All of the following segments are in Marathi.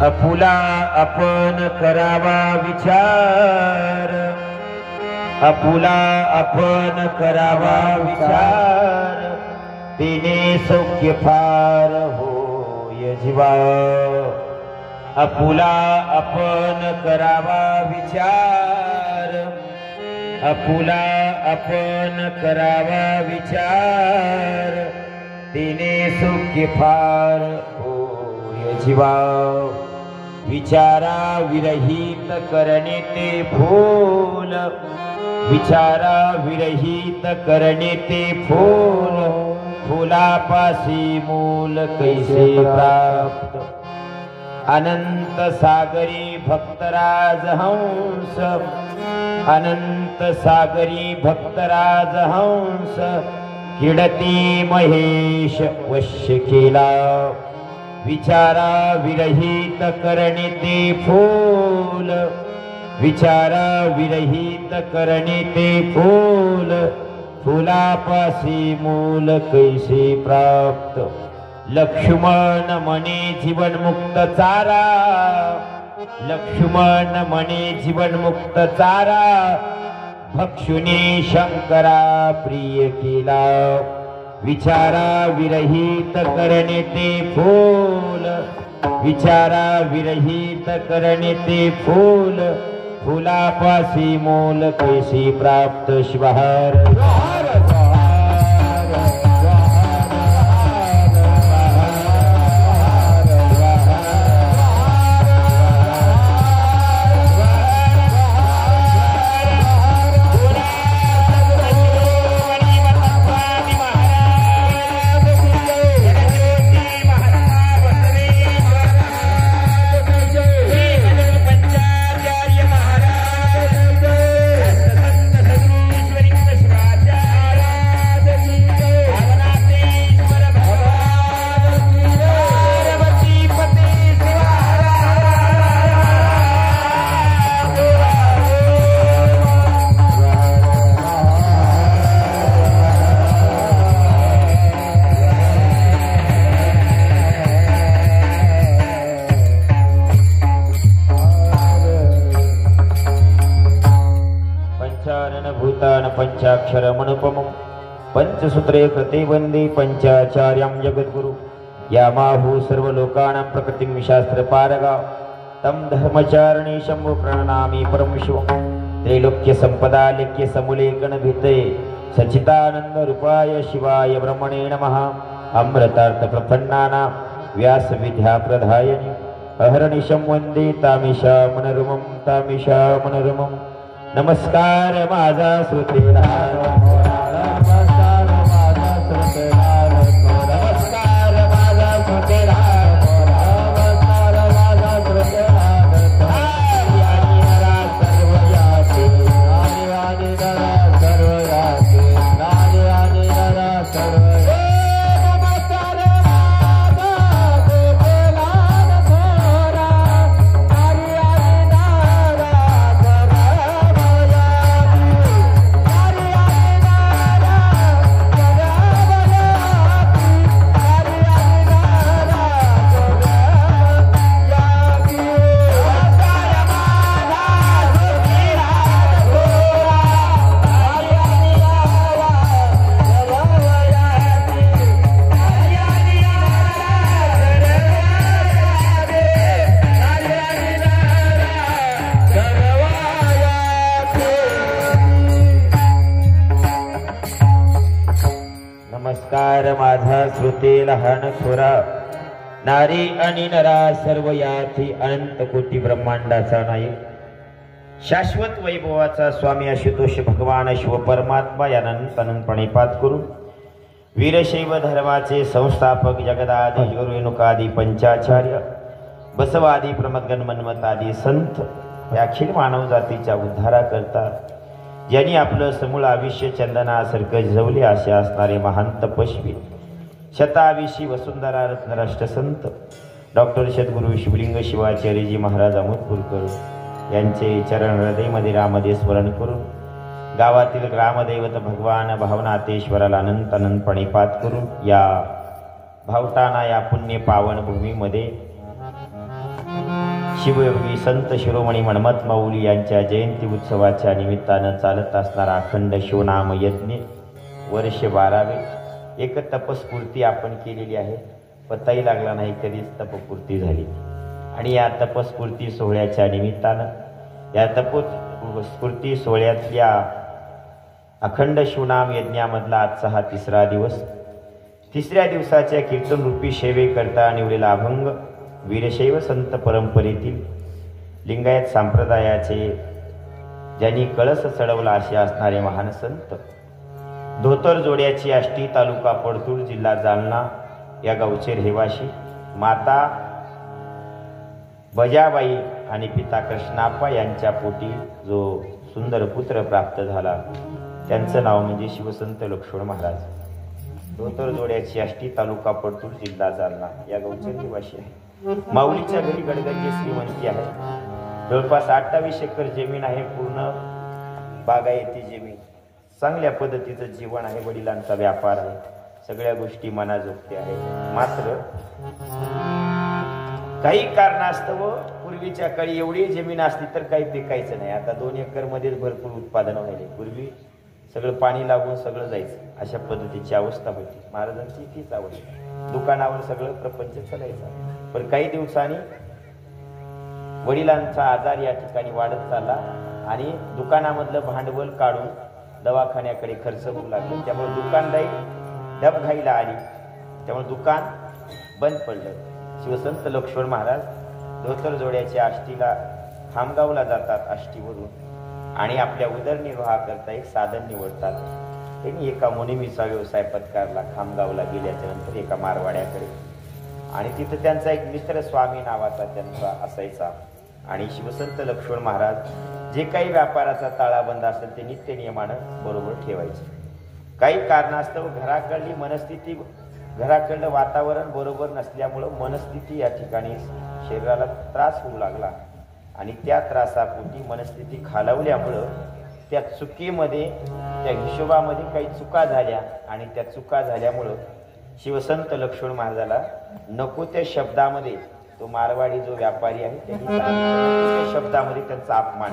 आपुला आपण करावा विचार, आपुला आपण करावा विचार, तिने सौख्य फार होय जीवा। आपुला आपण करावा विचार, आपुला आपण करावा विचार, तिने सौख्य फार होय जीवा। विचारा विरहित करणे ते फूल, विचारा विरहित करणे ते फूल, फुलापासी मूल कैसे प्राप्त। अनंत सागरी भक्तराज हंस, अनंत सागरी भक्तराज हंस, किडती महेश वश्य केला। विचारा विरहित करणे ते फूल, विचारा विरहित करणे ते फूल, फुलापासी मूल कैसे प्राप्त। लक्ष्मण म्हणे जीवन मुक्त चारा, लक्ष्मण म्हणे जीवन मुक्त चारा, भक्षुनी शंकरा प्रिय केला। विचारा विरहित करणे ते फूल, विचारा विरहित करणे ते फूल, फुलापासी मूल कैसे प्राप्त। शिवहर पंचाक्षरमनुपमं पंचसूत्रे कृते वंदे पंचाचार्यं जगद्गुरु। यामाहु सर्वलोकानां प्रकृतिं शास्त्र पारगा, तं धर्मचारिणी शंभु प्रणनामि परम शिवं। त्रैलोक्य संपदा लेख्य समुलेखन भिते सच्चिदानंद रूपाय शिवाय ब्रह्मणे नमः। अमृतार्थ प्रपन्नानां व्यास विद्या प्रदायिनी अहर्निशं वन्दे तामिशा मनोरमं तामिशा मनोरमं नमस्कार माझा श्रुतीला माझा श्रुते लहान थोरा नारी आणि नरा सर्व याची अनंत कोटी ब्रह्मांडाचा नायक शाश्वत वैभवाचा स्वामी आशुतोष भगवान शिव परमात्मा यानंत अनंतपणे पाठ करून वीरशैव धर्माचे संस्थापक जगदादी गुरु रेणुकादी पंचाचार्य बसवादी प्रमदगण मन्मतादी संत या अखिल मानव जातीच्या उद्धारा करतात ज्यांनी आपलं समूळ आयुष्य चंदनासारखं झिजवले असे असणारे महान तपस्वी शताविशी वसुंधरा रत्न राष्ट्रसंत डॉक्टर सद्गुरु शिवलिंग शिवाचार्यजी महाराज अमोदपूरकर यांचे चरण हृदयमध्ये रामदे स्मरण करून गावातील ग्रामदैवत भगवान भावनाथेश्वराला अनंत अनंतपणे पाठ करून या भावटाना या पुण्य पावन भूमीमध्ये शिवयोगी संत शिरोमणी मन्मथ माऊली यांच्या जयंती उत्सवाच्या निमित्तानं चालत असणारा अखंड शिवनाम यज्ञ वर्ष 12वे एक तपस्फूर्ती आपण केलेली आहे. पत्ताही लागला नाही कधीच तपपूर्ती झाली आणि या तपस्फूर्ती सोहळ्याच्या निमित्तानं या तपस्फूर्ती सोहळ्यातल्या अखंड शिवनाम यज्ञामधला आजचा हा 3रा दिवस. 3ऱ्या दिवसाच्या कीर्तन रूपी सेवेकरता निवडलेला अभंग वीरशैव संत परंपरेतील लिंगायत संप्रदायाचे ज्यांनी कळस चढवला असे असणारे महान संत धोतर जोड्याची आष्टी तालुका पडतूर जिल्हा जालना या गावचे रहिवाशी माता बजाबाई आणि पिता कृष्णाप्पा यांच्या पोटी जो सुंदर पुत्र प्राप्त झाला त्यांचं नाव म्हणजे शिवसंत लक्ष्मण महाराज. धोतर जोड्याची आष्टी तालुका पडतूर जिल्हा जालना या गावचे रहिवाशी आहे. माऊलीच्या घरी गडगंजी श्रीमंती आहे. जवळपास 28 एकर जमीन आहे. पूर्ण बागायती जमीन. चांगल्या पद्धतीचं जीवन आहे. वडिलांचा व्यापार आहे. सगळ्या गोष्टी मनाजोगत्या आहेत. मात्र काही कारणास्तव पूर्वीच्या काळी एवढी जमीन असली तर काही पिकायचं नाही. आता 2 एकर मध्येच भरपूर उत्पादन व्हायले. पूर्वी सगळं पाणी लागून सगळं जायचं अशा पद्धतीची अवस्था होती. महाराजांची तीच आवड. दुकानावर सगळं प्रपंच चालायचा. पण काही दिवसांनी वडिलांचा आजार या ठिकाणी वाढत चालला आणि दुकानामधलं भांडवल काढून दवाखान्याकडे खर्च होऊ लागला. त्यामुळे दुकानदारी डबघाईला आली. त्यामुळे दुकान बंद पडलं. शिवसंत लक्ष्मण महाराज धोतर जोड्याच्या आष्टीला खामगावला जातात. आष्टीवरून आणि आपल्या उदरनिर्वाहाकरता एक साधन निवडतात. त्यांनी एका मोनिमीचा व्यवसाय पत्कारला. खामगावला गेल्याच्या नंतर एका मारवाड्याकडे आणि तिथं त्यांचा एक मित्र स्वामी नावाचा त्यांचा असायचा आणि शिवसंत लक्ष्मण महाराज जे काही व्यापाराचा ताळाबंद असेल ते नित्य नियमानं बरोबर ठेवायचे. काही कारणास्तव घराकडली मनस्थिती घराकडलं वातावरण बरोबर नसल्यामुळं मनस्थिती या ठिकाणी शरीराला त्रास होऊ लागला आणि त्या त्रासापोटी मनस्थिती खालावल्यामुळं त्या चुकीमध्ये त्या हिशोबामध्ये काही चुका झाल्या आणि त्या चुका झाल्यामुळं शिवसंत लक्ष्मण महाराजाला नको त्या शब्दामध्ये तो मारवाडी जो व्यापारी आहे त्यांनी त्या शब्दामध्ये त्यांचा अपमान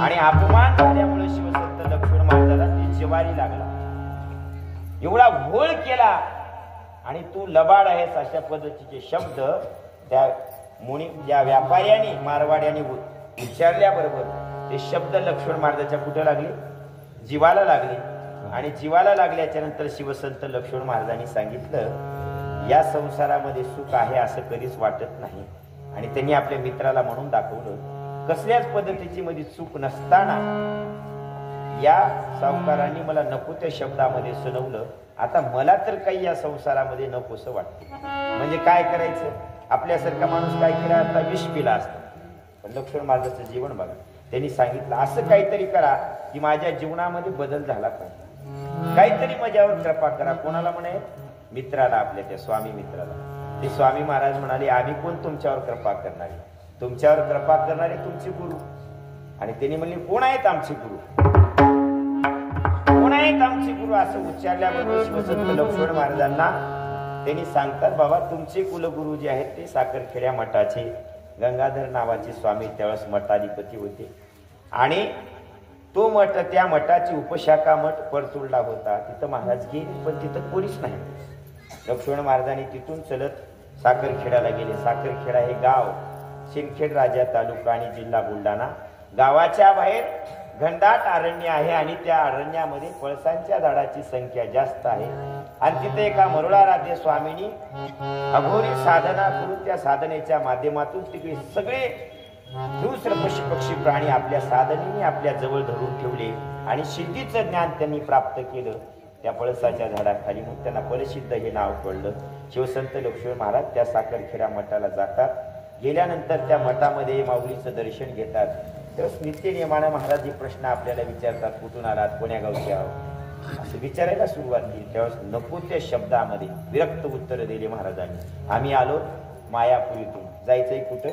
आणि अपमान झाल्यामुळे शिवसंत लक्ष्मण महाराजाला ती जिवारी लागला. एवढा घोळ केला आणि तू लबाड आहेस अशा पद्धतीचे शब्द त्या ज्या व्यापाऱ्याने मारवाड्याने उच्चारल्याबरोबर ते शब्द लक्ष्मण महाराजाच्या कुठे लागले? जीवाला लागले. आणि जीवाला लागल्याच्या नंतर शिवसंत लक्ष्मण महाराजांनी सांगितलं या संसारामध्ये सुख आहे असं कधीच वाटत नाही. आणि त्यांनी आपल्या मित्राला म्हणून दाखवलं, कसल्याच पद्धतीची मध्ये चूक नसताना या सावकारांनी मला नको त्या शब्दामध्ये सुनवलं. आता मला तर काही या संसारामध्ये नकोसं वाटतं. म्हणजे काय करायचं, आपल्यासारखा माणूस काय केला आता विष पिला असतं. पण लक्ष्मण महाराजांचं जीवन बघा, त्यांनी सांगितलं असं काहीतरी करा की माझ्या जीवनामध्ये बदल झाला पाहिजे, काहीतरी माझ्यावर कृपा करा. कोणाला म्हणे, मित्राला, आपल्या त्या स्वामी मित्राला. ते स्वामी महाराज म्हणाले, आम्ही कोण तुमच्यावर कृपा करणारे, तुमच्यावर कृपा करणारे तुमचे गुरु. आणि त्यांनी म्हणले, कोण आहेत आमचे गुरु, कोण आहेत आमचे गुरु. असं उच्चारल्याबरोबर शिवसंत लक्ष्मण महाराजांना त्यांनी सांगतात, बाबा तुमचे कुलगुरु जे आहेत ते साखरखेड्या मठाचे गंगाधर नावाचे स्वामी त्यावेळेस मठाधिपती होते. आणि तो मठ, त्या मठाची उपशाखा मठ परतुरला होता. तिथं महाराज गेले, पण तिथं कोणीच नाही. लक्ष्मण महाराजांनी तिथून चलत साखरखेड्याला गेले. साखरखेडा हे गाव सिंदखेड राजा तालुका आणि जिल्हा बुलढाणा. गावाच्या बाहेर घनदाट अरण्य आहे आणि त्या अरण्यामध्ये पळसांच्या झाडाची संख्या जास्त आहे. आणि तिथे एका मरुळाराध्य स्वामींनी अघोरी साधना करून त्या साधनेच्या माध्यमातून तिकडे सगळे दुसरे पशुपक्षी प्राणी आपल्या साधनेने आपल्या जवळ धरून ठेवले आणि सिद्धीचं ज्ञान त्यांनी प्राप्त केलं. त्या पळसाच्या झाडाखाली मग त्यांना परसिद्ध हे नाव पडलं. शिवसंत लक्ष्मण महाराज त्या साखरखेडा मठाला जातात. गेल्यानंतर त्या मठामध्ये माऊलीचं दर्शन घेतात. त्यावेळेस नित्य नियमानं महाराज हे प्रश्न आपल्याला विचारतात, कुठून आलात, कोण्या गावचे आहोत, असं विचारायला सुरुवात केली. त्यावेळेस नको त्या शब्दामध्ये विरक्त उत्तर दिले महाराजांनी. आम्ही आलो मायापुरीतून, जायचंय कुठं,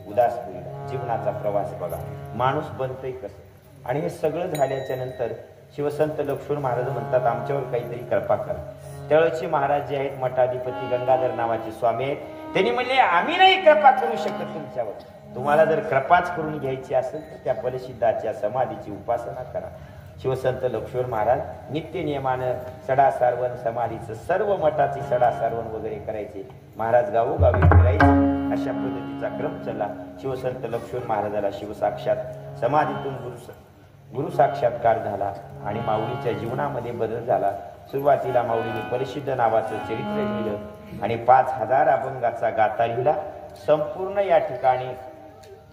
उदासपुरीला. जीवनाचा प्रवास बघा, माणूस बनतंय कसं. आणि हे सगळं झाल्याच्या नंतर शिवसंत लक्ष्मण महाराज म्हणतात, आमच्यावर काहीतरी कृपा करा. त्यावेळेचे महाराज जे आहेत मठाधिपती गंगाधर नावाचे स्वामी आहेत, त्यांनी म्हणले, आम्ही नाही कृपा करू शकत तुमच्यावर, तुम्हाला जर कृपाच करून घ्यायची असेल तर त्या फलसिद्धाच्या समाधीची उपासना करा. शिवसंत लक्ष्मण महाराज नित्य नियमानं सडा सारवण समाधीचं सर्व मठाची सडा सारवण वगैरे करायचे. महाराज गावोगावी फिरायचे. अशा पद्धतीचा क्रम चालला. शिवसंत लक्ष्मण महाराजाला शिवसाक्षात समाधीतून गुरु साक्षात्कार झाला आणि माऊलीच्या जीवनामध्ये बदल झाला. सुरुवातीला माऊलीने परिसिद्ध नावाचं चरित्र लिहिलं आणि 5000 अभंगाचा गाथा लिहिला. संपूर्ण या ठिकाणी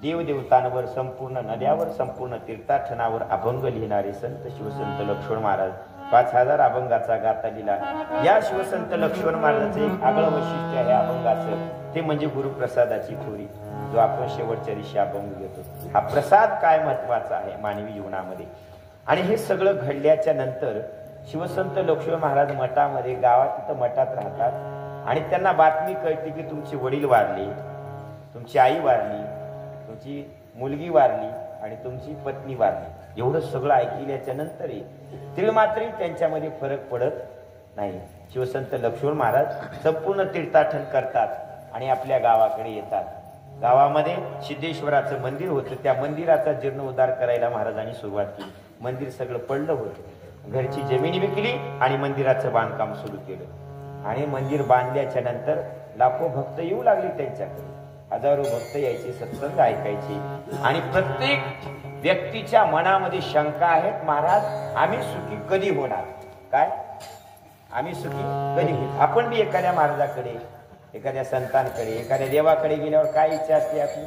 देवदेवतांवर, संपूर्ण नद्यावर, संपूर्ण तीर्थाटनावर अभंग लिहिणारे संत शिवसंत लक्ष्मण महाराज 5000 अभंगाचा गाथा लिहिला. या शिवसंत लक्ष्मण महाराजांचं एक आगळं वैशिष्ट्य आहे अभंगाचं, ते म्हणजे गुरुप्रसादाची थोरी, जो आपण शेवटच्या दिवशी अभंग घेतो. हा प्रसाद काय महत्वाचा आहे मानवी जीवनामध्ये. आणि हे सगळं घडल्याच्या नंतर शिवसंत लक्ष्मण महाराज मठामध्ये, गावात तिथं मठात राहतात आणि त्यांना बातमी कळते की तुमचे वडील वारले, तुमची आई वारली, तुमची मुलगी वारली आणि तुमची पत्नी वारली. एवढं सगळं ऐकल्याच्या नंतरही तिळमात्रही त्यांच्यामध्ये फरक पडत नाही. शिवसंत लक्ष्मण महाराज संपूर्ण तीर्थाटन करतात आणि आपल्या गावाकडे येतात. गावामध्ये सिद्धेश्वराचं मंदिर होतं. त्या मंदिराचा जीर्णोद्धार करायला महाराजांनी सुरुवात केली. मंदिर सगळं पडलं होतं. घरची जमीन विकली आणि मंदिराचं बांधकाम सुरू केलं. आणि मंदिर बांधल्याच्या नंतर लाखो भक्त येऊ लागले त्यांच्याकडे. हजारो भक्त यायचे, सत्संग ऐकायचे. आणि प्रत्येक व्यक्तीच्या मनामध्ये शंका आहेत, महाराज आम्ही सुखी कधी होणार, काय आम्ही सुखी कधी होईल. आपण बी एखाद्या महाराजाकडे, एखाद्या संतांकडे, एखाद्या देवाकडे गेल्यावर काय इच्छा असते आपली,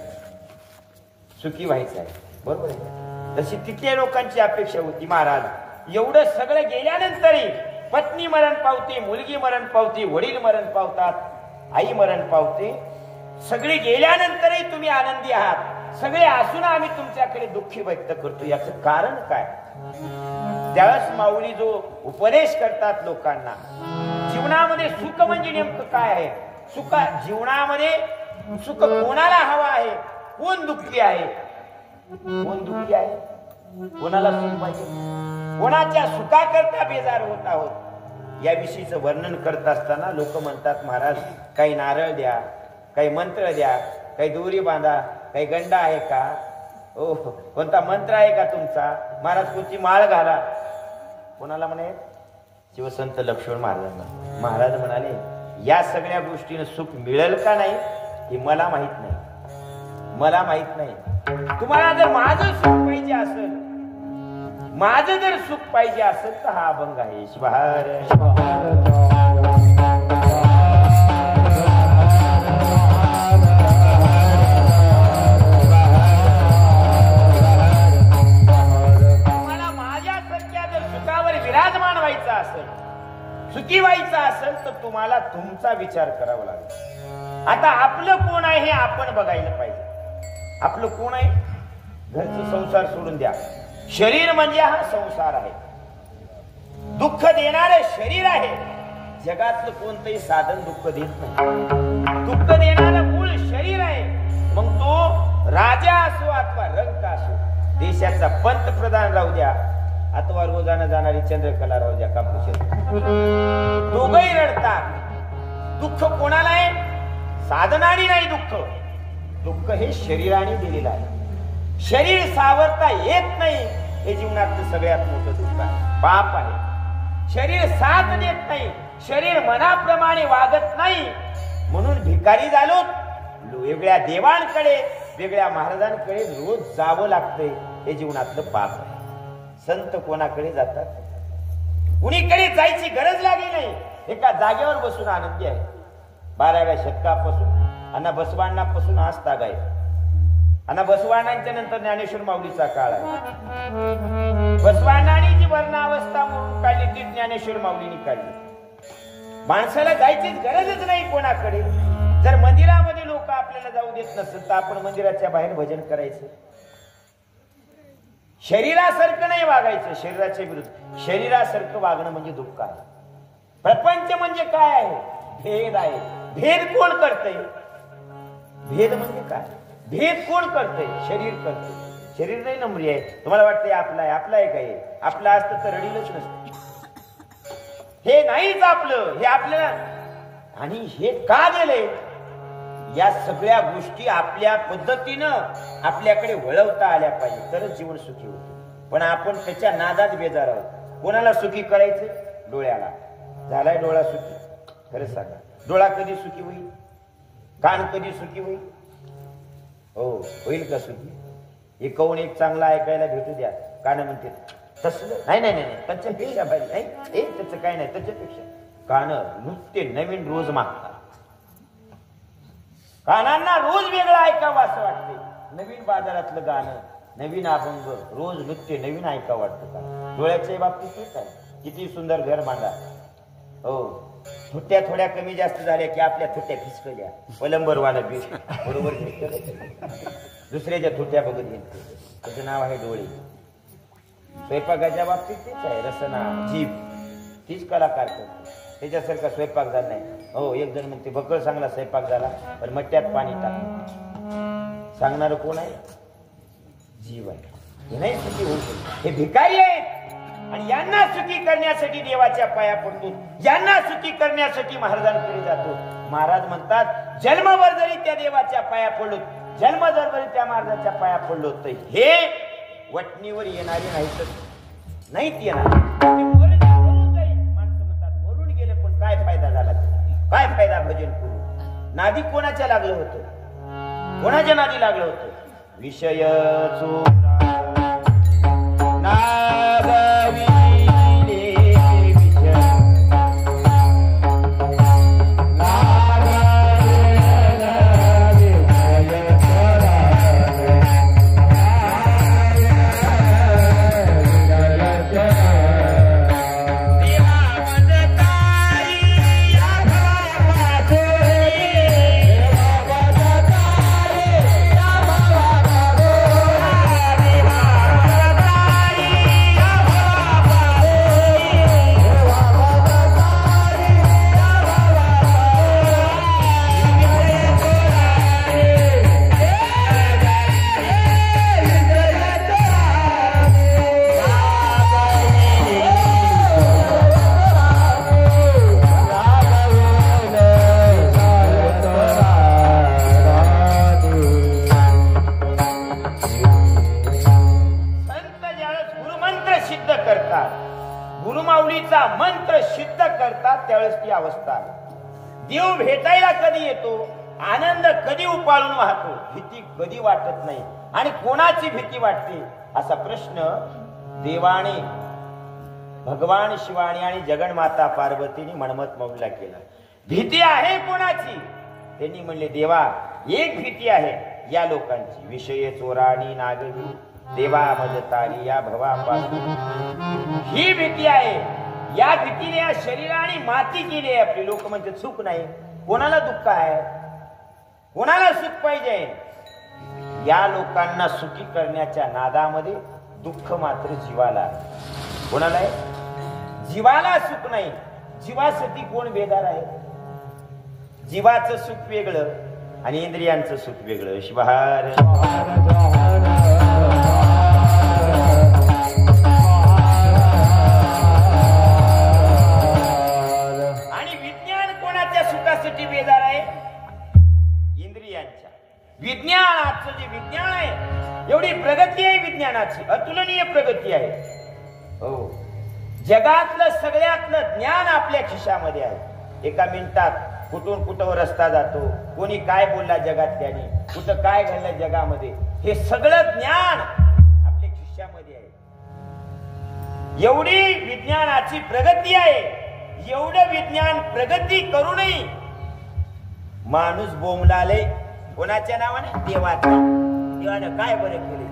सुखी व्हायचं आहे, बरोबर आहे. तशी तिथल्या लोकांची अपेक्षा होती, महाराज एवढं सगळं गेल्यानंतरही पत्नी मरण पावते, मुलगी मरण पावते, वडील मरण पावतात, आई मरण पावते, सगळे गेल्यानंतरही तुम्ही आनंदी आहात, सगळे असून आम्ही तुमच्याकडे दुःखी व्यक्त करतो, याचं कारण काय. त्यावेळेस माऊली जो उपदेश करतात लोकांना, जीवनामध्ये सुख म्हणजे नेमकं काय आहे, सुख जीवनामध्ये सुख कोणाला हवा आहे, कोण दुःखी आहे, कोण दुःखी आहे, कोणाला सुख पाहिजे, कोणाच्या सुखाकरता बेजार होत आहोत, याविषयीचं वर्णन करत असताना लोक म्हणतात, महाराज काही नारळ द्या, काही मंत्र द्या, काही दोरी बांधा, काही गंडा आहे का, ओ कोणता मंत्र आहे का तुमचा, महाराज कोणती माळ घाला. कोणाला म्हणे, शिवसंत लक्ष्मण महाराजांना. महाराज म्हणाले, या सगळ्या गोष्टीनं सुख मिळेल का नाही हे मला माहित नाही, मला माहित नाही. तुम्हाला जर माझं सुख पाहिजे असेल, माझं जर सुख पाहिजे असेल तर हा अभंग आहे. शिवहार विचार करावा लागेल. आता आपलं कोण आहे हे आपण बघायला पाहिजे. आपलं कोण आहे? घरचं संसार सोडून द्या. शरीर म्हणजे हा संसार आहे. दुःख देणारे शरीर आहे. जगातलं कोणतंही साधन दुःख देत नाही. दुःख देणारं मूळ शरीर आहे. मग तो राजा असो अथवा रंक असो, देशाचा पंतप्रधान राहू द्या अथवा रोजानं जाणारी चंद्रकला राहू द्या, कापूस दोघही रडतात. दुःख कोणाला आहे? साधनाने नाही. दुःख हे शरीराने दिलेलं आहे. शरीर सावरता येत नाही हे जीवनातलं सगळ्यात मोठं दुःख आहे, पाप आहे. शरीर साथ देत नाही, शरीर मनाप्रमाणे वागत नाही, म्हणून भिकारी झालो. वेगळ्या देवांकडे, वेगळ्या महाराजांकडे रोज जावं लागतंय हे जीवनातलं पाप आहे. संत कोणाकडे जातात? कुणीकडे जायची गरज लागली नाही. एका जागेवर बसून आनंदी आहे. 12व्या शतकापासून अण्णा बसवांनापासून आज ताग आहे. अण्णा बसवांनांच्या नंतर ज्ञानेश्वर माऊलीचा काळ आहे. बसवांनांनी जी वर्णावस्था म्हणून काढली ती ज्ञानेश्वर माऊलीने काढली. माणसाला जायचीच गरजच नाही कोणाकडे. जर मंदिरामध्ये लोक आपल्याला जाऊ देत नसेल तर आपण मंदिराच्या बाहेर भजन करायचं. शरीरासारखं नाही वागायचं, शरीराच्या विरुद्ध. शरीरासारखं वागणं म्हणजे दुःख आहे. प्रपंच म्हणजे काय आहे? भेद आहे. भेद कोण करतय? भेद म्हणजे काय? भेद कोण करतय? शरीर करतय. शरीर नाही नम्री आहे. तुम्हाला वाटतंय आपला आहे. आपला आहे काय? आपलं असतं तर रडीलच नसतं. हे नाहीच आपलं, हे आपल्याला. आणि हे का दिलंय? या सगळ्या गोष्टी आपल्या पद्धतीनं आपल्याकडे वळवता आल्या पाहिजे तरच जीवन सुखी होते. पण आपण त्याच्या नादात बेजार आहोत. कोणाला सुखी करायचं? डोळ्याला. झालाय डोळा सुखी? खरं सांगा, डोळा कधी सुखी होईल? कान कधी सुखी होईल? हो, होईल का सुखी? हे कौन एक चांगला ऐकायला भेटू द्या. कान म्हणते तसलं नाही नाही नाही, त्याच्यापेक्षा पाहिजे नाही, त्याचं काय नाही, त्याच्यापेक्षा. कान नुसते नवीन रोज मागतात. कानांना रोज वेगळं ऐकावं असं वाटते. नवीन बाजारातलं गाणं, नवीन अभंग रोज नृत्य नवीन ऐकावं वाटतं का? डोळ्याच्या बाबतीत तेच आहे. किती सुंदर घर बांधा. हो, थुट्ट्या थोड्या कमी जास्त झाल्या की आपल्या थुट्ट्या फिसकल्या. पलंबरवाला बी बरोबर दुसऱ्याच्या थुट्ट्या बघत घेते. त्याचं नाव आहे डोळे. स्वयंपाकाच्या बाबतीत तेच आहे. रसना, जीभ तीच कलाकार करते. त्याच्यासारखा स्वयंपाक झाला नाही. हो, एक जण म्हणते बकळ चांगला स्वयंपाक झाला पण मट्ट्यात पाणी टाक. सांगणार कोण आहे? जीव आहे. हे नाही सुखी होऊ शकत. हे भिकारी आहेत. आणि यांना सुखी करण्यासाठी देवाच्या पाया पडतो. यांना सुखी करण्यासाठी महाराजांकडे जातो. महाराज म्हणतात जन्मभर जरी त्या देवाच्या पाया पडलो, जन्मभर जरी त्या महाराजाच्या पाया पडलो तर हे वटणीवर येणारे नाहीत येणार. माणसं म्हणतात मरून गेले पण काय फायदा झाला? काय फायदा भजन करून? नादी कोणाच्या लागलं होतं? कोणाच्या नादी लागलं होतं? विषय मंत्र सिद्ध करतात त्यावेळेस ती अवस्था आहे. देव भेटायला कधी येतो, आनंद कधी उपाळून वाहतो, भीती कधी वाटत नाही. आणि कोणाची भीती वाटते असा प्रश्न देवाने, भगवान शिवानी आणि जगन्माता पार्वतीने मन्मथ माऊलीला केला. भीती आहे कोणाची? त्यांनी म्हणले देवा एक भीती आहे या लोकांची. विषय चोराणी नागवी देवा मजतारी या भवापासून ही भीती आहे. या भीतीने या शरीराने माती केली आहे आपली. लोक म्हणजे चूक नाही, कोणाला दुःख आहे, कोणाला सुख पाहिजे? या लोकांना सुखी करण्याच्या नादामध्ये दुःख मात्र जीवाला. कोणाला आहे? जीवाला सुख नाही. जीवासाठी कोण बेदार आहे? जीवाचं सुख वेगळं आणि इंद्रियांचं सुख वेगळं. शिवहार आणि विज्ञान कोणाच्या सुखासाठी बेदार आहे? इंद्रियांच्या. विज्ञानाचं जे विज्ञान आहे, एवढी प्रगती आहे विज्ञानाची, अतुलनीय प्रगती आहे. हो, जगातलं सगळ्यातलं ज्ञान आपल्या खिशामध्ये आहे. एका मिनिटात कुठून कुठं रस्ता जातो, कोणी काय बोलला जगातल्याने, कुठं काय घडलं जगामध्ये, हे सगळं ज्ञान आपल्या खिशामध्ये आहे. एवढी विज्ञानाची प्रगती आहे. एवढं विज्ञान प्रगती करूनही माणूस बोंबलाले. कोणाच्या नावाने? देवाच्या. देवानं काय बरं केले?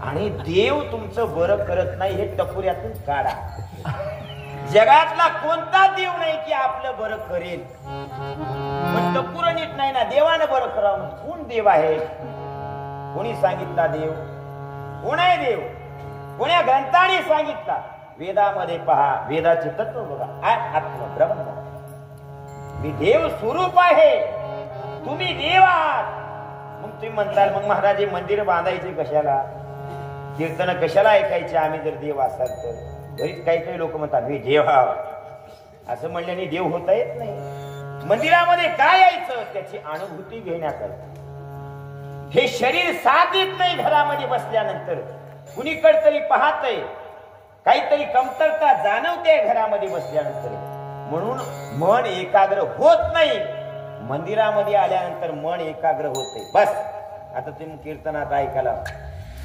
आणि देव तुमचं बरं करत नाही हे टपुऱ्यातून काढा. जगातला कोणता देव नाही की आपलं बरं करेल. पण टपुर नीट नाही ना, देवानं बरं करावं. कोण देव आहे? कोणी सांगितला देव? कोण आहे देव? कोण्या ग्रंथाने सांगितला? वेदामध्ये पहा, वेदाचे तत्व बघा. आत्म ब्रह्म, मी देव स्वरूप आहे, तुम्ही देव आहात. मग तुम्ही म्हणताल, मग महाराज मंदिर बांधायचे कशाला, कीर्तन कशाला ऐकायचे आम्ही जर देव असाल तर? बरीच काही काही लोक म्हणतात मी देव असं म्हणल्याने देव होता येत नाही. मंदिरामध्ये काय यायचं? त्याची अनुभूती घेण्याकरता. हे शरीर साथ देत नाही. घरामध्ये बसल्यानंतर कुणीकडे तरी पाहतय, काहीतरी कमतरता जाणवते घरामध्ये बसल्यानंतर, म्हणून मन एकाग्र होत नाही. मंदिरामध्ये आल्यानंतर मन एकाग्र होते. बस आता तुम्ही कीर्तनात ऐकायला,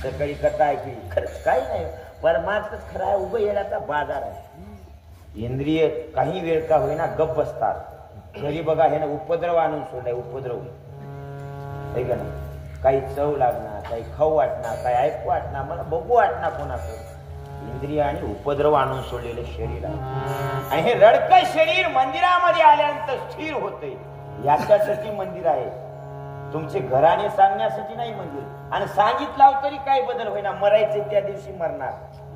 सकाळी कथा ऐकली, खरंच काही नाही, परमार्थच खरा आहे, उभं येण्याचा बाजार आहे. इंद्रिय काही वेळ का होईना गप बसतात. घरी बघा, हे ना उपद्रव आणून सोडलाय. उपद्रव आहे का नाही? काही चव लागणार, काही खाऊ वाटणार, काही ऐकू वाटणार, मला बघू वाटणार कोणाचं. इंद्रिय आणि उपद्रव आणून सोडलेले शरीर आहे. आणि हे रडकं शरीर मंदिरामध्ये आल्यानंतर स्थिर होते. याच्यासाठी मंदिर आहे, तुमचे घराने सांगण्यासाठी नाही मंदिर. आणि सांगितलं तरी काही बदल होईना. मरायचे त्या दिवशी मरणार,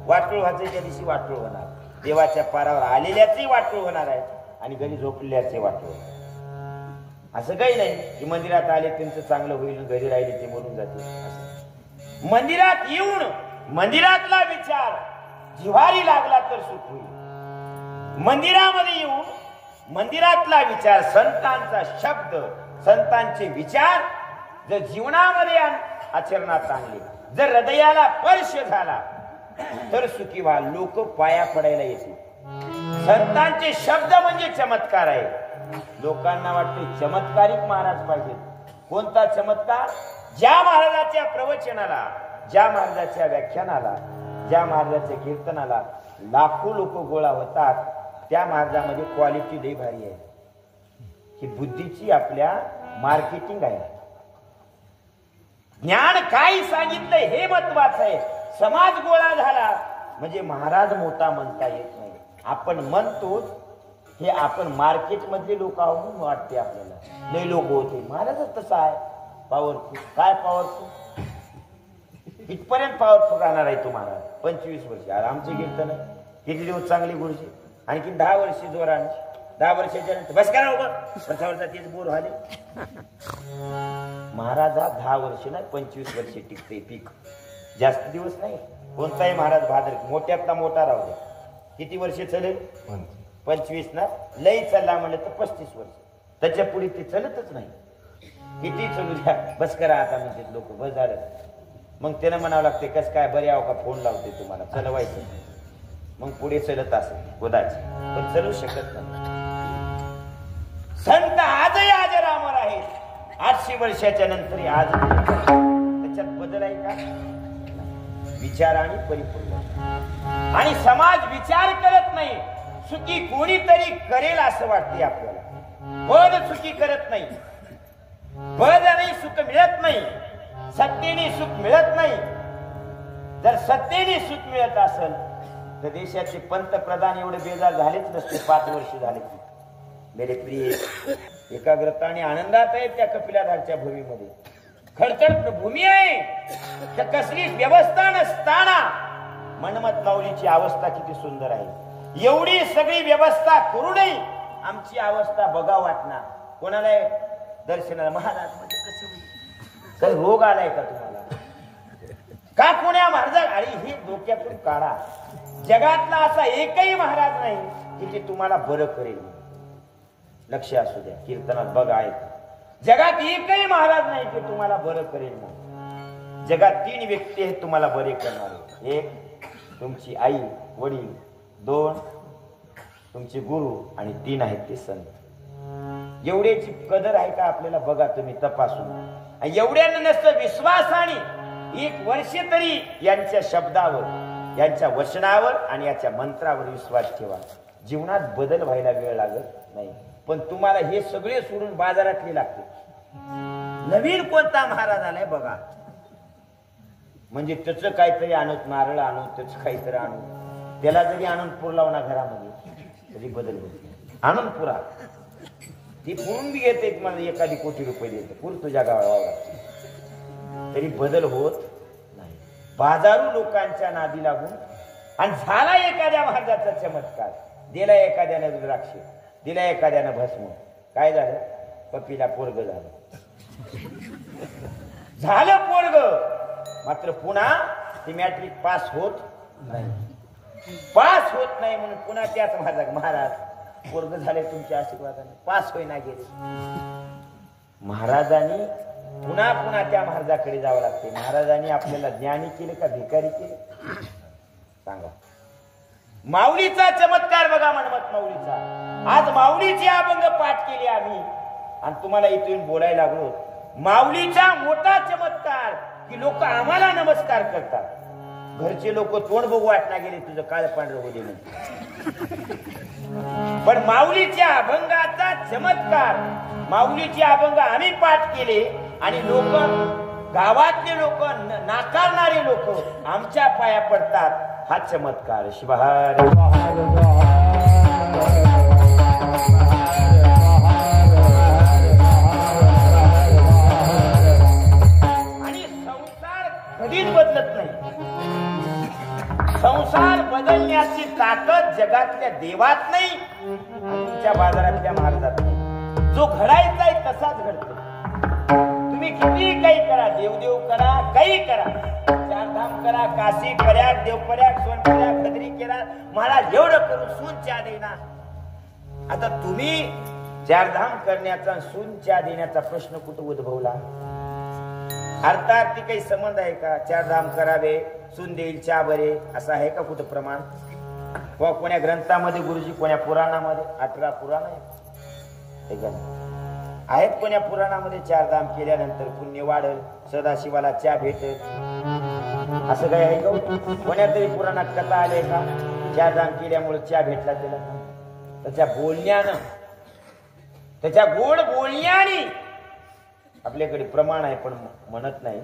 वाटोळ व्हायचे त्या दिवशी वाटोळ होणार. देवाच्या पारावर आलेल्याचे वाटोळ होणार आहे आणि घरी झोपलेल्याचे वाटोळ. असं काही नाही की मंदिरात आले त्यांचं चांगलं होईल, घरी राहिले ते मरून जाते. मंदिरात येऊन मंदिरातला विचार जिव्हारी लागला तर सुख होईल. मंदिरामध्ये येऊन मंदिरातला विचार, संतांचा शब्द, संतांचे विचार जर जीवनामध्ये आचरणात आणले, जर हृदयाला स्पर्श झाला तर सुखी व्हा. लोक पाया पडायला येतील. संतांचे शब्द म्हणजे चमत्कार आहे. लोकांना वाटते चमत्कारिक महाराज पाहिजे. कोणता चमत्कार? ज्या महाराजाच्या प्रवचनाला, ज्या महाराजाच्या व्याख्यानाला, ज्या महाराजाच्या कीर्तनाला लाखो लोक गोळा होतात, त्या महाराजामध्ये क्वालिटी लई भारी आहे. ही बुद्धीची आपल्या मार्केटिंग आहे. ज्ञान काय सांगितलंय हे महत्वाचं आहे. समाज गोळा झाला म्हणजे महाराज मोठा म्हणता येत नाही. आपण म्हणतोच, हे आपण मार्केट मधले लोक आहोत वाटते आपल्याला. लई लोक होते, महाराजच तसा आहे पॉवरफुल. काय पॉवरफुल? इथपर्यंत पॉवरफुल राहणार आहे तुम्हाला 25 वर्ष. आमचे कीर्तन किती दिवस चांगली गुरुजी, आणखी 10 वर्ष जोराने. 10 वर्षाच्या नंतर बस करा उभं, वर्षावरचा तेच बोर झाले. महाराज हा 10 वर्ष नाही 25 वर्ष टिकते पीक. जास्त दिवस नाही. कोणताही महाराज भादर मोठ्यातला मोठा राहू द्या, किती वर्ष चालेल? 25 ना. लई चालला म्हणलं तर 35 वर्ष. त्याच्या पुढे ते चलतच नाही. किती चलू द्या, बस करा आता म्हणते लोक, बस झालं. मग त्यानं म्हणावं लागते कस काय बरे आहो का, फोन लावते तुम्हाला, चलवायचं. मग पुढे चलत असेल कदाचित, पण चलू शकत नाही. संत आजही अजरामर आहेत. 800 वर्षाच्या नंतर आज त्याच्यात बदल आहे का? विचाराने परिपूर्ण. आणि समाज विचार करत नाही. सुखी कोणीतरी करेल असं वाटते आपल्याला. पद सुखी करत नाही. पदाने सुख मिळत नाही. सत्तेने सुख मिळत नाही. जर सत्तेने सुख मिळत असेल तर देशाचे पंतप्रधान एवढे बेजार झालेच नसते. 5 वर्ष झाले की. मेरे प्रिय एकाग्रता आणि आनंदात आहे त्या कपिलाधारच्या भूमीमध्ये. खडतर भूमी आहे, तर कसली व्यवस्था नसताना मनमत माऊलीची अवस्था किती सुंदर आहे. एवढी सगळी व्यवस्था करूनही आमची अवस्था बघा वाटणार. कोणाला दर्शनाला महाराज म्हणजे कसं होईल? काही रोग आलाय का तुम्हाला? का कोण्या महाराज? आणि ही डोक्यातून काढा. जगातला असा एकही महाराज नाही की ते तुम्हाला बरं करेल. लक्ष असू द्या, कीर्तनात बघा ऐका. जगात एकही महाराज नाही की तुम्हाला बरं करेल. मग जगात 3 व्यक्ती आहेत तुम्हाला बरे करणारे. 1 तुमची आई वडील, 2 तुमचे गुरु आणि 3 आहेत ते संत. एवढ्याची कदर आहे का आपल्याला? बघा तुम्ही तपासून. एवढ्यानं नसतं विश्वासाने 1 वर्ष तरी यांच्या शब्दावर, यांच्या वचनावर आणि याच्या मंत्रावर विश्वास ठेवा. जीवनात बदल व्हायला वेळ लागत नाही. पण तुम्हाला हे सगळे सोडून बाजारातले लागते. नवीन कोणता महाराज आलाय बघा, म्हणजे त्याचं काहीतरी आणत, नारळ आणू, त्याचं काहीतरी आणू, त्याला जरी आणून पुरला ना घरामध्ये तरी बदल होते. आणून पुरा ती पुरून बी घेते, तुम्हाला एखादी कोटी रुपये देते, पूर तुझ्या गावाला, तरी बदल होत नाही. बाजारू लोकांच्या नादी लागून. आणि झाला एखाद्या महाराजाचा चमत्कार, दिला एखाद्यानं रुद्राक्ष, दिला एखाद्यानं भस्म, काय झालं? कपिला पोरग झालं. झालं पोरग, मात्र पुन्हा ती मॅट्रिक पास होत नाही. पास होत नाही म्हणून पुन्हा त्याच महाराज पोरग झाले तुमच्या आशीर्वादाने, पास होईना गेले. महाराजांनी पुन्हा पुन्हा त्या महाराजाकडे जावं लागते. महाराजांनी आपल्याला ज्ञानी केले का भिकारी केले? सांगा. माऊलीचा चमत्कार बघा, मनमत माऊलीचा. आज माऊलीची अभंग पाठ केली आम्ही आणि तुम्हाला इथून बोलायला लागलो. माऊलीचा मोठा चमत्कार की लोक आम्हाला नमस्कार करतात. घरचे लोक तोंड बघू वाटना गेले तुझं काळ पांढरं होते म्हणून. पण माऊलीच्या अभंगाचा चमत्कार, माऊलीचे अभंग आम्ही पाठ केले आणि लोक, गावातले लोक, नाकारणारे लोक आमच्या पाया पडतात. हा चमत्कार. शिवहार आणि संसार कधीच बदलत नाही. संसार बदलण्याची ताकद जगातल्या देवात नाही, तुमच्या बाजारातल्या महाराजात नाही. जो घडायचा आहे तसाच घडतो. तुम्ही किती काही करा, देवदेव करा, काही करा, चारधाम करा, काशी पर्याग, देवपर्याग, सोनपर्याग, खदरी केला, महाराज एवढं करून सून चहा देना. आता तुम्ही चारधाम करण्याचा, सून चहा देण्याचा प्रश्न कुठं उद्भवला? अर्थात ती काही संबंध आहे का? चारधाम करावे, सून देईल चहा बरे, असं आहे का कुठं प्रमाण? कोण्या ग्रंथामध्ये गुरुजी, कोण्या पुराणामध्ये? 18 पुराण आहेत. कोण्या पुराणामध्ये चारधाम केल्यानंतर पुण्य वाढल, सदाशिवाला चहा भेटल, असं काही आहे का? कोण्या तरी पुराणात कथा आले का चारधाम केल्यामुळे चहा भेटला त्याला? त्याच्या बोलण्यानं, त्याच्या गोड बोलण्याने आपल्याकडे प्रमाण आहे, पण म्हणत नाही.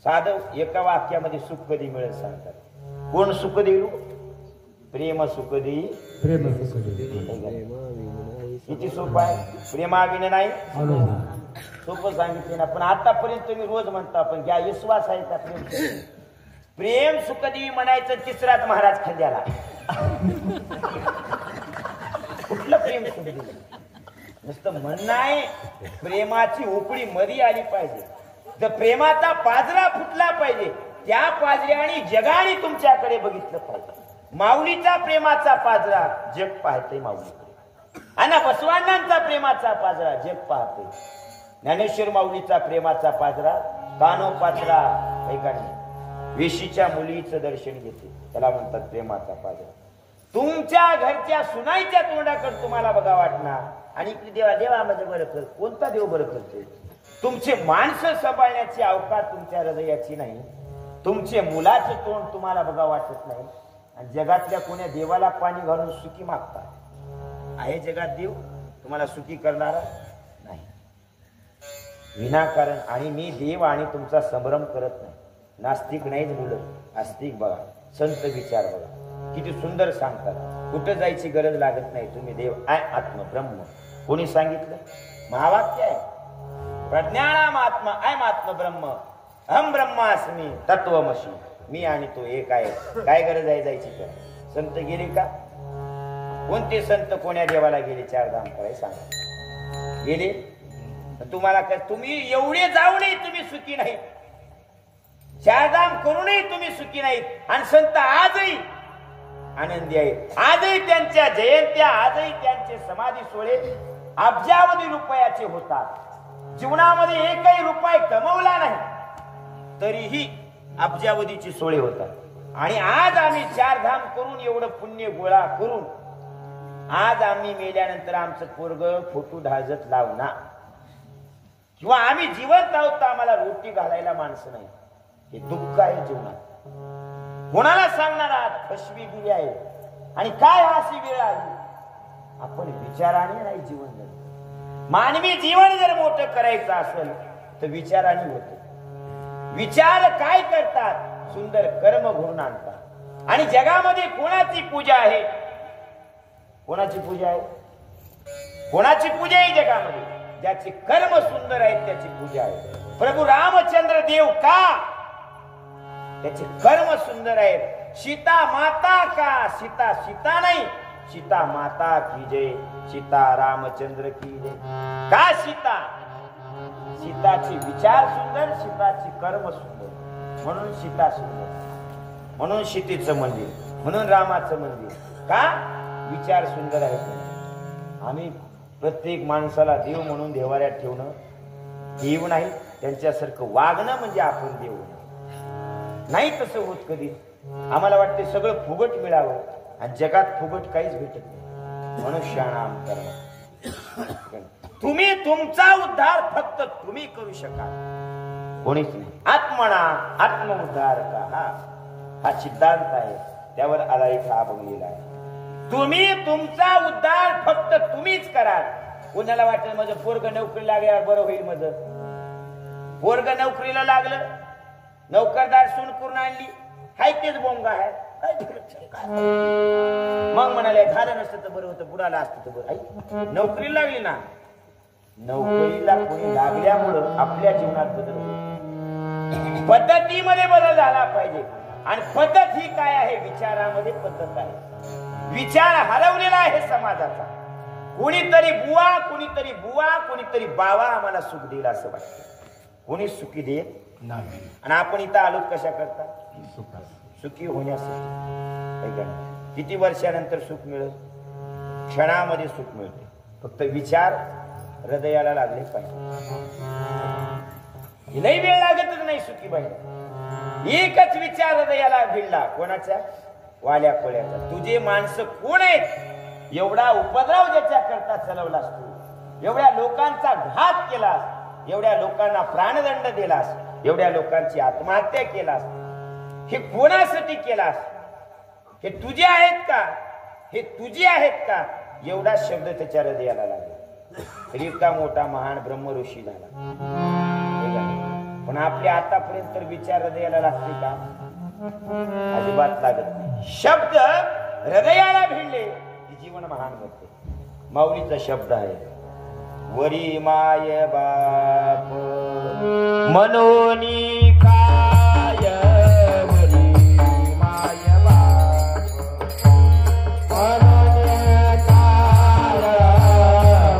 साधं एका वाक्यामध्ये सुख कधी मिळत सांगतात. कोण सुख देऊ? प्रेम सुख देई, प्रेम सुख देई. किती सोपं आहे. प्रेमाविन नाही सोपं सांगितले ना. पण आतापर्यंत तुम्ही रोज म्हणता, पण घ्या विश्वास आहे का? प्रेम सुख देई म्हणायचं, तिसराच महाराज खंद्याला. कुठलं प्रेम सुख देई? नुसतं म्हणणं आहे. प्रेमाची उपडी मध्ये आली पाहिजे. जर प्रेमाचा पाजरा फुटला पाहिजे, त्या पाजऱ्याने जगाने तुमच्याकडे बघितलं पाहिजे. माऊलीचा प्रेमाचा पाजरा जग पाहते माऊलीकडे, आणि बसवांनांचा प्रेमाचा पाजरा जग पाहते. ज्ञानेश्वर माऊलीचा प्रेमाचा पाजरा कानो पाजरा ऐकाने वेशीच्या मुलीचं दर्शन घेते, त्याला म्हणतात प्रेमाचा पाजरा. तुमच्या घरच्या सुनाईच्या तोंडाकडे तुम्हाला बघा वाटणार, आणि देवा देवा माझं बरं कर. कोणता देव बरं करतोय? तुमचे माणसं सांभाळण्याची अवकाश तुमच्या हृदयाची नाही. तुमचे मुलाचं तोंड तुम्हाला बघा वाटत नाही. आणि जगातल्या कोण्या देवाला पाणी घालून सुखी मागतात? आहे जगात देव तुम्हाला सुखी करणारा नाही, विनाकारण. आणि मी देव आणि तुमचा संभ्रम करत नाही. नास्तिक नाहीच बोलत, आस्तिक बघा, संत विचार बघा, किती सुंदर सांगतात. कुठं जायची गरज लागत नाही. तुम्ही देव आहे, आत्म ब्रह्म कोणी सांगितलं? महावाक्य आहे. प्रज्ञानामात्मा अयमात्म ब्रह्म अहम ब्रह्मास्मी तत्वमसी. मी आणि तो एक आहे. काय गरज आहे जायची? तर संत गेले का? कोणते संत कोण्या देवाला गेले? चार धाम करायला सांगा. गेले? तुम्हाला काय? तुम्ही एवढे जाऊनही तुम्ही सुखी नाही. चार धाम करूनही तुम्ही सुखी नाहीत. आणि संत आजही आनंदी आहेत. आजही त्यांच्या जयंत्या, आजही त्यांचे समाधी सोहळे अब्जावधी रुपयाचे होतात. जीवनामध्ये एकही रुपये कमवला नाही तरीही अब्जावधीचे सोहळे होतात. आणि आज आम्ही चार धाम करून एवढं पुण्य गोळा करून आज आम्ही मेल्यानंतर आमचं पोरग फोटो ढाळजत लावणार किंवा आम्ही जिवंत आहोत तर आम्हाला रोटी घालायला माणसं नाही. हे दुःख आहे जीवनात. कोणाला सांगणार आहात? फसवीगिरी आहे. आणि काय अशी वेळ आली? आपण विचाराने नाही जीवन जगत. मानवी जीवन जर मोठं करायचं असेल तर विचाराने होत. विचार काय करतात? सुंदर कर्म घडून आणतात. आणि जगामध्ये कोणाची पूजा आहे? कोणाची पूजा आहे? कोणाची पूजा आहे जगामध्ये? ज्याचे कर्म सुंदर आहेत त्याची पूजा आहे. प्रभू रामचंद्र देव का? त्याचे कर्म सुंदर आहेत. सीता माता का? सीता सीता नाही, सीता माता की जय. सीता रामचंद्र की जय. का सीता? सीताचे विचार सुंदर, सीताची कर्म सुंदर, म्हणून सीता सुंदर. म्हणून सीतेचं मंदिर, म्हणून रामाचं मंदिर. का? विचार सुंदर आहेत. आम्ही प्रत्येक माणसाला देव म्हणून देवाऱ्यात ठेवणं देव नाही. त्यांच्यासारखं वागणं म्हणजे आपण देव नाही. तसं होत कधी. आम्हाला वाटते सगळं फुगट मिळावं आणि जगात फुगट काहीच भेटत नाही. मनुष्याणाम कर्म. तुम्ही तुमचा उद्धार फक्त तुम्ही करू शकाल, कोणीच नाही. आत्मना आत्म उद्धार का हा सिद्धांत आहे. त्यावर आला एक हा बघलेला आहे. तुम्ही तुमचा उद्धार फक्त तुम्हीच कराल. कोणाला वाटेल माझं पोरग नोकरी लागल्यावर बरं होईल. माझं पोरग नोकरीला लागलं, नोकरदार सून करून आणली, हाय तेच बोंगा आहे. मग म्हणाले झालं नसतं तर बरं होतं, बुडाला असतं तर बरं. नोकरीला लागली ना. नोकरीला कोणी लागल्यामुळं आपल्या जीवनात बदल होतो. पद्धतीमध्ये बदल झाला पाहिजे. आणि पद्धत ही काय आहे? विचारामध्ये पद्धत आहे. विचार हरवलेला आहे समाजाचा. कोणीतरी बुवा, कोणीतरी बुवा, कोणीतरी बावा आम्हाला सुख देईल असं वाटतं. कोणी सुखी देत नाही. आणि आपण इथं आलो कशा करता? सुखी होण्यासाठी. किती वर्षानंतर सुख मिळेल? क्षणामध्ये सुख मिळते. फक्त विचार हृदयाला लागले पाहिजे. लई वेळ लागतच नाही सुखी पाहिजे. एकच विचार हृदयाला भिडला. कोणाच्या? वाल्या कोळ्याचा. तुझे माणसं कोण आहेत? एवढा उपद्रव ज्याच्या करता चालवलास तू, एवढ्या लोकांचा घात केलास, एवढ्या लोकांना प्राणदंड दिलास, एवढ्या लोकांची आत्महत्या केलास, हे कोणासाठी केलास? हे तुझे आहेत का? हे तुझे आहेत का? एवढा शब्द त्याच्या हृदयाला लागला. इतका मोठा महान ब्रह्म ऋषी झाला. पण आपल्या आतापर्यंत तर विचार हृदयाला लागते का? अजिबात लागत नाही. शब्द हृदयाला भिडले की जीवन महान होते. माऊलीचा शब्द आहे, वरी माय बाप मनोनी काय, वरी माय बाप मनोनी काय,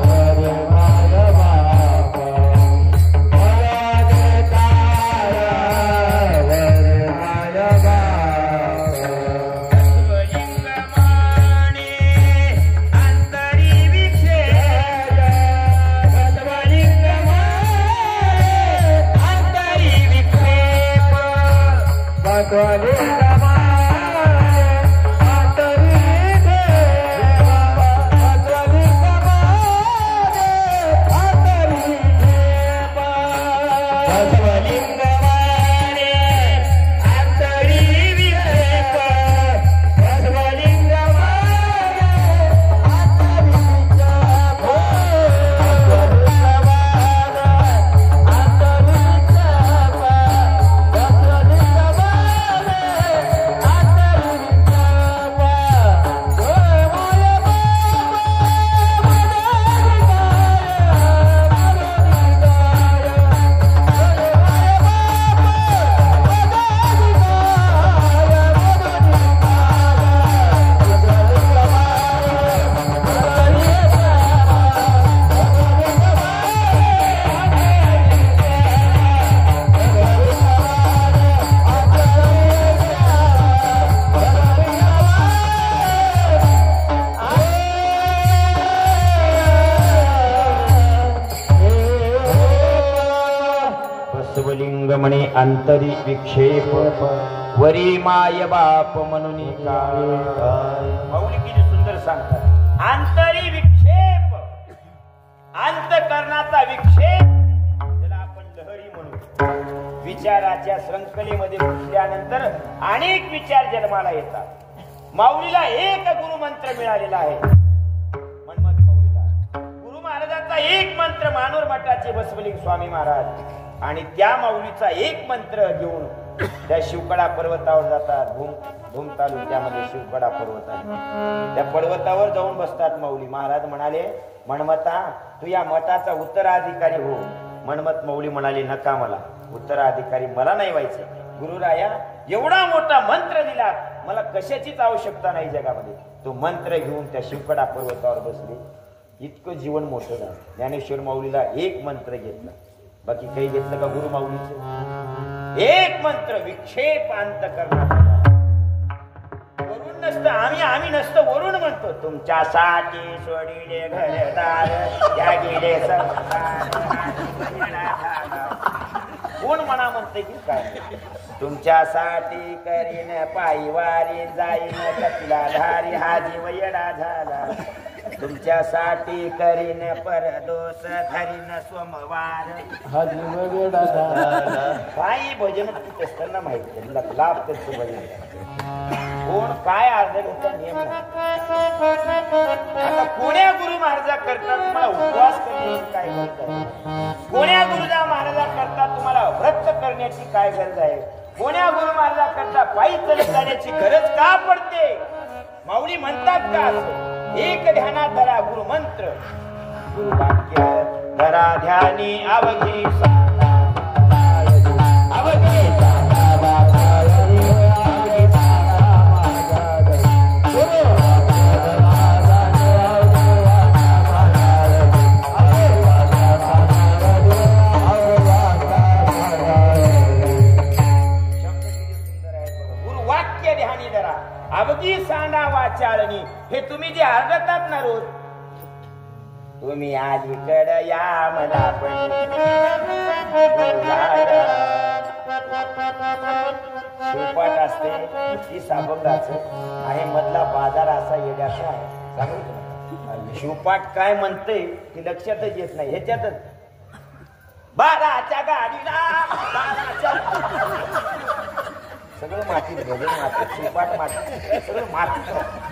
वरी माय बाप मनोनी काय, वरी माय बाप. शिवलिंग माने अंतरी विखेर, शिवलिंग माने अंतरी विखेर, शिवलिंग बसवलिंग म्हणे अंतरी विक्षेप वरी माय बाप म्हणून काय. माऊली किती सुंदर सांगतात. अंतरी विक्षेप, अंतकरणाचा विक्षेप, त्याला आपण लहरी म्हणू. विचाराच्या श्रंखलेमध्ये घुसल्यानंतर अनेक विचार जन्माला येतात. माऊलीला एक गुरुमंत्र मिळालेला आहे. मनमत माऊलीला गुरु महाराजांचा एक मंत्र मानोर मठाचे बसवलिंग स्वामी महाराज आणि त्या माऊलीचा एक मंत्र घेऊन त्या शिवकडा पर्वतावर जातात. भूम तालुक्यामध्ये शिवकडा पर्वत आहे. त्या पर्वतावर जाऊन बसतात माऊली. महाराज म्हणाले, मनमता तू या मठाचा उत्तराधिकारी हो. मनमत माऊली म्हणाले, नका, मला उत्तराधिकारी मला नाही व्हायचं. गुरुराया एवढा मोठा मंत्र दिला, मला कशाचीच आवश्यकता नाही जगामध्ये. तो मंत्र घेऊन त्या शिवकडा पर्वतावर बसले. इतकं जीवन मोठं झालं. ज्ञानेश्वर माऊलीला एक मंत्र घेतला, बाकी काही घेतलं का गुरु माऊलीचं? एक मंत्र विक्षेप अंतकरणाचा. वरून नसतं, आम्ही नसतं, वरून म्हणतो. तुमच्यासाठी सोडिले घरदार त्या गेले कोण म्हणा म्हणते की काय. तुमच्यासाठी करीन पायी वारी जाईन कपिला धारी हा जीव येडा झाला. तुमच्यासाठी करीन परदोष धरीन सोमवार हा जीव येडा झाला. काही भजन तू असताना माहिती लाभ करतो भजन. कोण काय अर्धचा नियम नाही. आता कोण्या गुरु महाराजा करता तुम्हाला उपवास करण्याची काय गरज आहे? कोण्या गुरुजा महाराजा करता तुम्हाला व्रत करण्याची काय गरज आहे? कोण्या गुरु महाराजा करता पायी चालत जाण्याची गरज का पडते? माऊली म्हणतात का असं? एक ध्यानात धरा गुरु मंत्र, गुरु वाक्य धरा ध्यानी अवघी अवघी सांडा वाचाळणी. हे तुम्ही जे आढळतात ना रोज, तुम्ही अलीकडे या मला पण शिवपाट असते ती साबंगाच आणि मधला बाजार असा येण्याचा आहे. सांगू शिवपाट काय म्हणते ती लक्षातच येत नाही. ह्याच्यातच बाराच्या गाडीला सगळं माती, भजन माती, शिवपाट माती, सगळं माती.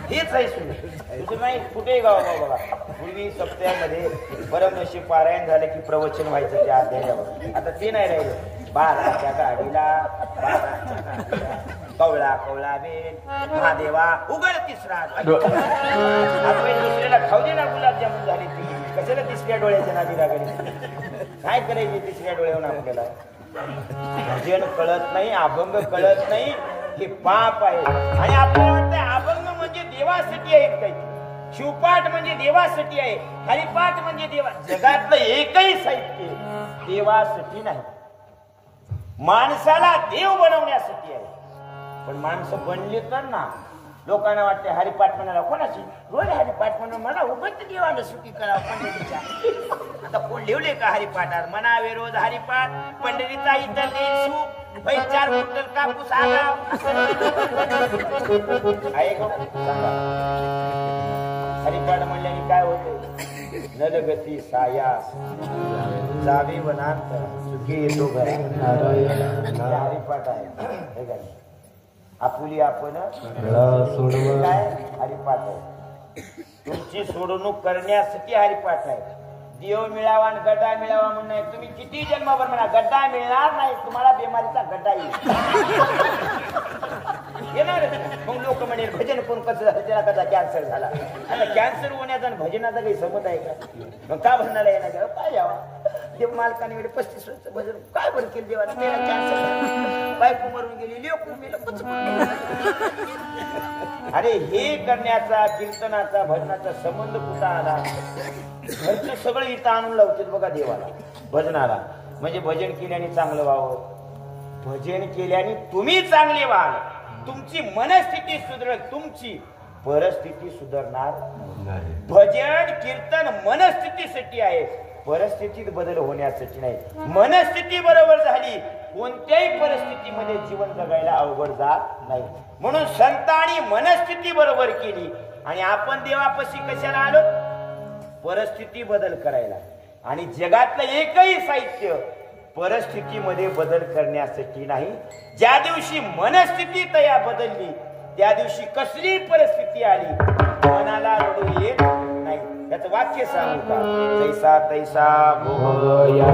हेच आहे सुरू नाही कुठेही गाव बघा. पूर्वी सप्त्यामध्ये परमनशी पारायण झालं की प्रवचन व्हायचं त्या अध्यायावर. आता ते नाही राहिलं. बाराच्या गाडीला कवळा कवळा बेल महादेवा उघड तिसरा. आपण दुसऱ्याला खाऊ दे ना गुलाबजामुन झाली ती, कशाला तिसऱ्या डोळ्याच्या नादी लागली? काय करायची तिसऱ्या डोळ्यावर आपल्याला? भजन कळत नाही, अभंग कळत नाही, हे पाप आहे. आणि आपल्याला वाटतं अभंग म्हणजे देवासाठी आहे काही, शिवपाठ म्हणजे देवासाठी आहे, हरिपाठ म्हणजे देवा. जगातलं एकही साहित्य देवासाठी नाही, माणसाला देव बनवण्यासाठी आहे. पण माणसं बनली तर ना लोकांना वाटते हरिपाठ म्हणाला कोणाची रोज हरिपाठ म्हणून म्हणा उगत देवाला सुखी करा पंढरीच्या. आता कोण लिवले का हरिपाठात? म्हणावे रोज हरिपाठ पंढरीचा इतर सुख 4 क्विंटल कापूस आगाव आहे गो. हरिपाठ म्हणल्याने काय होते? नदगती सायास जावे वनांत सुखी येतो घरा. हरिपाठ आहे. आपुली आपण काय हरिपाठ आहे. तुमची सोडवणूक करण्यासाठी हरिपाठ आहे. देव मिळावा आणि गड्डा मिळावा म्हणून नाही. तुम्ही किती जन्मावर म्हणा गड्डा मिळणार नाही, तुम्हाला बेमारीचा गड्डा येणार. मग लोक म्हणेल भजन कोण कसं झालं, त्याला कसा कॅन्सर झाला. आता कॅन्सर होण्याचा आणि भजनाचा काही संबंध आहे का? मग का भजनाला येणार? काय यावा देव मालकाने वेळे 35 वर्ष भजन काय बरं केलं देवाला? त्याला कॅन्सर, बायको मरून गेली, लेकरू मेलं. अरे हे करण्याचा कीर्तनाचा भजनाचा संबंध कुठं आला? घरचं सगळं इथं आणून लावतील बघा देवाला भजनाला. म्हणजे भजन केल्याने चांगलं व्हावं, भजन केल्याने तुम्ही चांगले व्हाल, तुमची मनस्थिती सुधारेल, तुमची परिस्थिती सुधारणार. भजन कीर्तन मनस्थितीसाठी आहे, परिस्थितीत बदल होण्याची नाही, मनस्थिती बरोबर झाली कोणत्याही परिस्थितीमध्ये जीवन जगायला अवघड जात नाही. म्हणून संतांनी मनस्थिती बरोबर केली आणि आपण देवापाशी कशाला आलो? परिस्थिती बदल करायला. आणि जगातलं एकही साहित्य परिस्थितीमध्ये बदल करण्यासाठी नाही. ज्या दिवशी मनस्थिती तया बदलली त्या दिवशी कसली परिस्थिती आली मनाला रडू येत नाही. त्याचं वाक्य सांगू का? जैसा तैसा भोग या